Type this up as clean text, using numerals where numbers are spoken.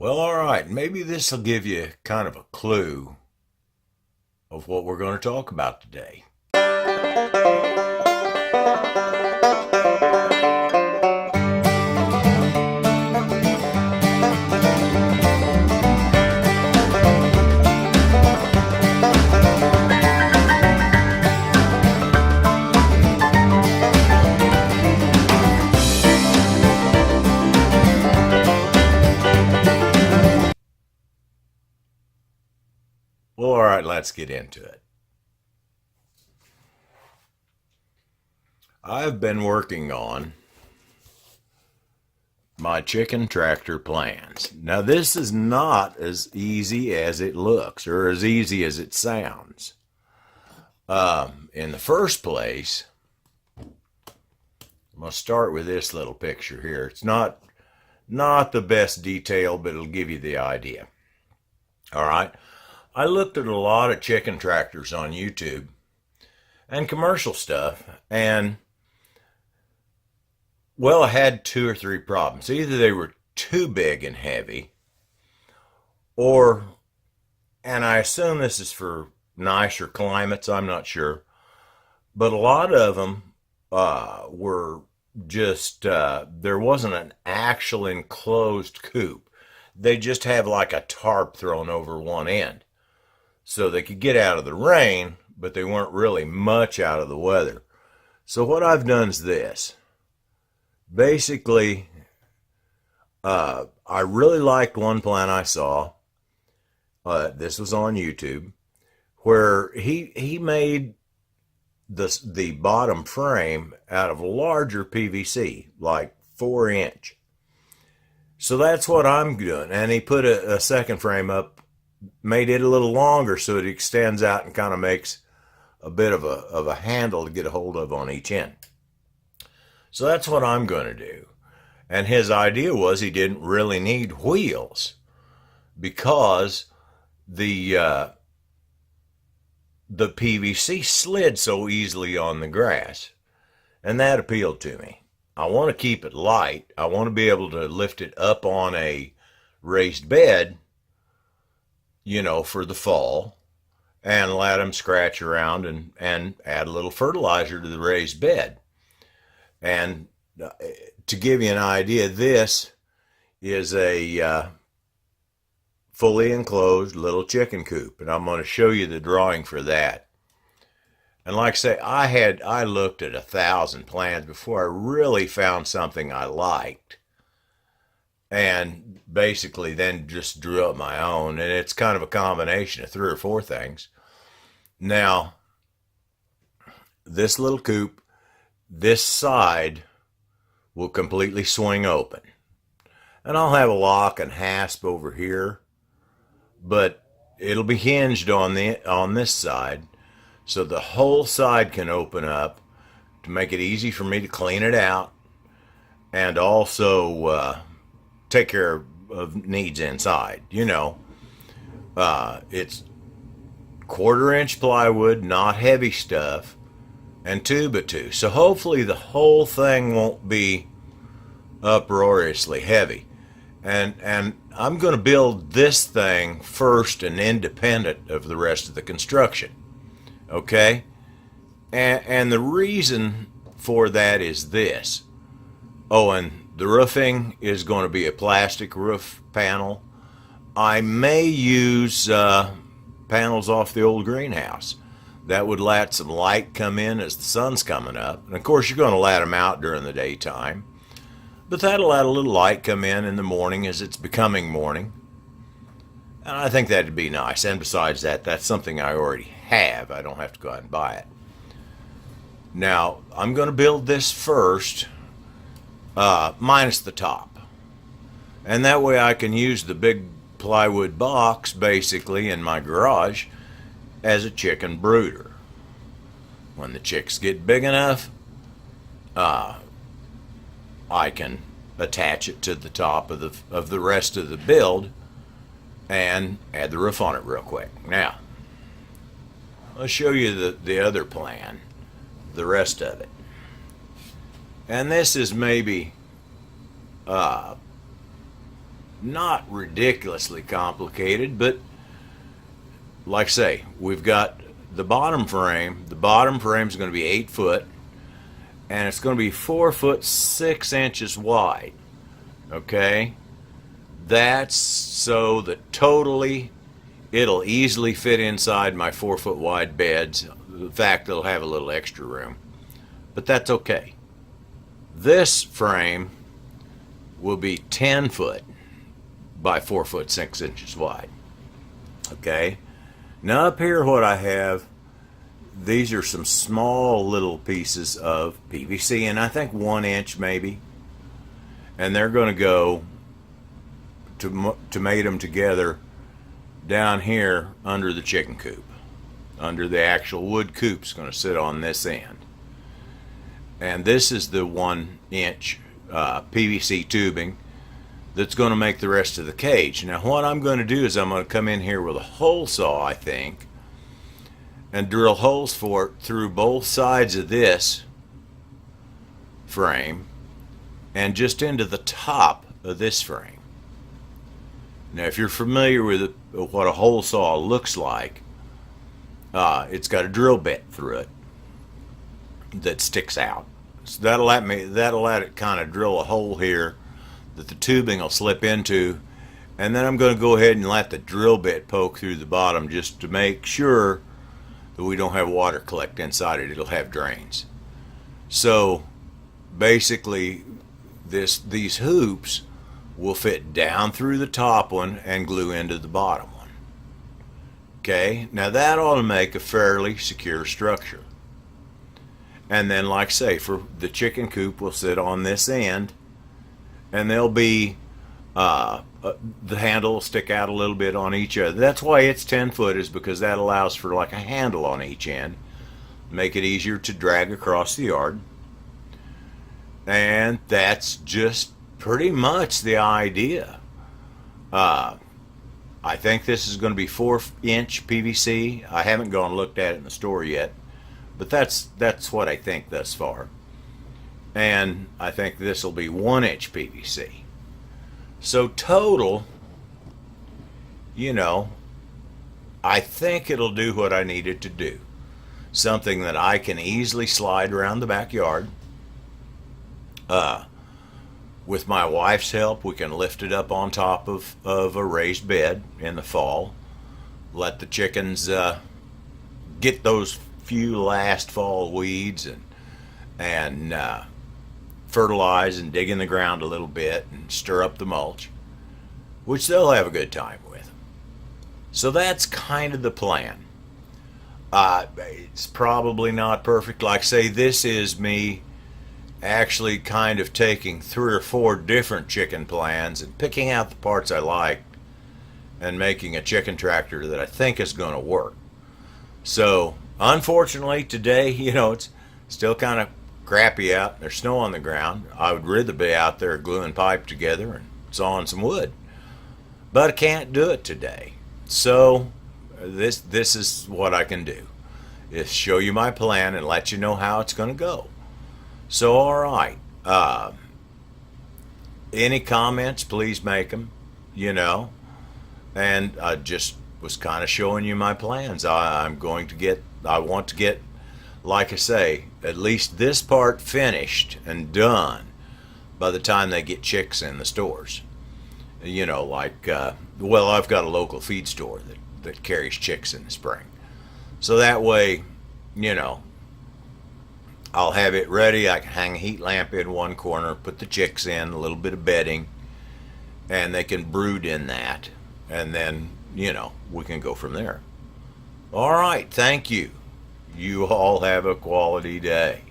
Well, all right. Maybe this will give you kind of a clue of what we're going to talk about today. Well, all right, let's get into it. I've been working on my chicken tractor plans. Now, this is not as easy as it looks or as easy as it sounds. In the first place, I'm going to start with this little picture here. It's not the best detail, but it'll give you the idea. All right. I looked at a lot of chicken tractors on YouTube and commercial stuff, and well, I had two or three problems. Either they were too big and heavy, or, and I assume this is for nicer climates, I'm not sure, but a lot of them were just, there wasn't an actual enclosed coop. They just have like a tarp thrown over one end. So they could get out of the rain, but they weren't really much out of the weather. So what I've done is this. Basically, I really liked one plan I saw. This was on YouTube, where he made the bottom frame out of larger PVC, like 4-inch. So that's what I'm doing. And he put a second frame up, made it a little longer so it extends out and kind of makes a bit of a handle to get a hold of on each end. So that's what I'm going to do. And his idea was he didn't really need wheels because the PVC slid so easily on the grass. And that appealed to me. I want to keep it light. I want to be able to lift it up on a raised bed, for the fall, and let them scratch around and add a little fertilizer to the raised bed. And to give you an idea, this is a fully enclosed little chicken coop, and I'm going to show you the drawing for that. And like I say, I looked at 1,000 plans before I really found something I liked, and basically then just drew up my own. And it's kind of a combination of 3 or 4 things. Now, this little coop, this side will completely swing open, and I'll have a lock and hasp over here, but it'll be hinged on this side, so the whole side can open up to make it easy for me to clean it out and also take care of needs inside. It's 1/4-inch plywood, not heavy stuff, and 2x2. So hopefully the whole thing won't be uproariously heavy. And I'm going to build this thing first and independent of the rest of the construction. Okay? And the reason for that is this. Oh, and the roofing is going to be a plastic roof panel. I may use panels off the old greenhouse. That would let some light come in as the sun's coming up. And of course, you're going to let them out during the daytime. But that'll let a little light come in the morning as it's becoming morning. And I think that'd be nice. And besides that, that's something I already have. I don't have to go out and buy it. Now, I'm going to build this first, minus the top. And that way I can use the big plywood box, basically, in my garage as a chicken brooder. When the chicks get big enough, I can attach it to the top of the rest of the build and add the roof on it real quick. Now, I'll show you the other plan, the rest of it. And this is maybe Not ridiculously complicated, but like I say, we've got the bottom frame. The bottom frame is going to be 8 foot, and it's going to be 4 foot 6 inches wide. Okay, that's so that totally it'll easily fit inside my 4 foot wide beds. In fact, it'll have a little extra room, but that's okay. This frame will be 10 foot by 4 foot 6 inches wide. Okay, now up here what I have, these are some small little pieces of PVC, and I think 1 inch maybe, and they're going to go to mate them together down here under the chicken coop. Under the actual wood coop's going to sit on this end, and this is the 1 inch PVC tubing that's going to make the rest of the cage. Now what I'm going to do is I'm going to come in here with a hole saw, I think, and drill holes for it through both sides of this frame and just into the top of this frame. Now if you're familiar with what a hole saw looks like, it's got a drill bit through it that sticks out. So that'll let it kind of drill a hole here that the tubing will slip into, and then I'm going to go ahead and let the drill bit poke through the bottom just to make sure that we don't have water collect inside it. It'll have drains. So basically these hoops will fit down through the top one and glue into the bottom one. Okay, now that ought to make a fairly secure structure. And then, like I say, for the chicken coop will sit on this end, and there'll be the handle will stick out a little bit on each other. That's why it's 10 foot, is because that allows for like a handle on each end, make it easier to drag across the yard. And that's just pretty much the idea. I think this is going to be 4 inch PVC. I haven't gone and looked at it in the store yet, but that's what I think thus far. And I think this will be 1 inch PVC. So total, I think it'll do what I need it to do. Something that I can easily slide around the backyard. With my wife's help, we can lift it up on top of a raised bed in the fall. Let the chickens get those few last fall weeds and fertilize and dig in the ground a little bit and stir up the mulch, which they'll have a good time with. So that's kind of the plan. It's probably not perfect. Like I say, this is me actually kind of taking 3 or 4 different chicken plans and picking out the parts I like and making a chicken tractor that I think is going to work. So unfortunately today, it's still kind of crappy out. There's snow on the ground. I would rather be out there gluing pipe together and sawing some wood, but I can't do it today. So this is what I can do, is show you my plan and let you know how it's going to go. So all right, any comments, please make them, and I just was kind of showing you my plans. I want to get, like I say, at least this part finished and done by the time they get chicks in the stores. I've got a local feed store that carries chicks in the spring. So that way, I'll have it ready. I can hang a heat lamp in one corner, put the chicks in, a little bit of bedding, and they can brood in that. And then, we can go from there. All right, thank you. You all have a quality day.